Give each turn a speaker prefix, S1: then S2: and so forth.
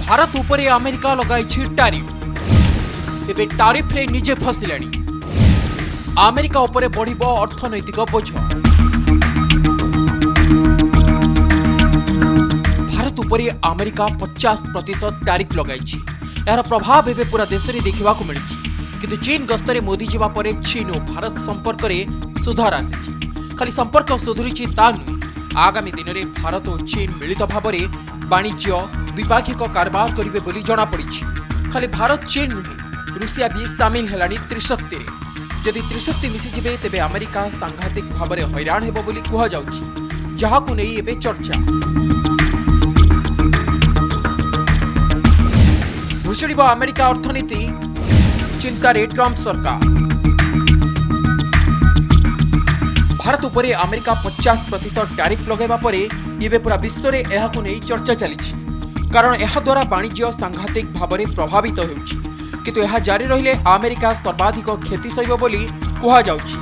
S1: भारत उपरे अमेरिका लगाई टारिफ। एबे टारिफ रे निजे फसिलाणी। अमेरिका उपरे बढ़िबो अर्थनैतिक बोझ। भारत उपरे अमेरिका 50% टारिफ लगाई। यार प्रभाव एबे पूरा देश में देखा मिली। किंतु चीन गस्तरे मोदी जीवा परे चीन और भारत संपर्क में सुधार आसी। खाली संपर्क सुधुरी ता नुहे, आगामी दिन में भारत और चीन मिलित भाव में वाणिज्य द्विपाक्षिक कारबार करेंगे बोली जनापड़ी। खाली भारत चीन नुहे, रूसिया भी सामिल है त्रिशक्ति। जदि त्रिशक्ति मिशीजे तेरे अमेरिका सांघातिक भाव में हैरान हेबो बोली कहुযাଉଛି, जहाकु नै एबे चर्चा। भुशुड़िब अमेरिका अर्थनीति, चिंतारे ट्रंप सरकार। भारत उपरे अमेरिका 50% टैरिफ लगाइबा परे एबे पूरा विश्व में एहाकु नै चर्चा चली। कारण एहा द्वारा वाणिज्य सांघातिक भाव में प्रभावित होउछि, किंतु एहा जारी रहिले अमेरिका सर्वाधिक क्षति सहिब बोली कहुযাଉଛି।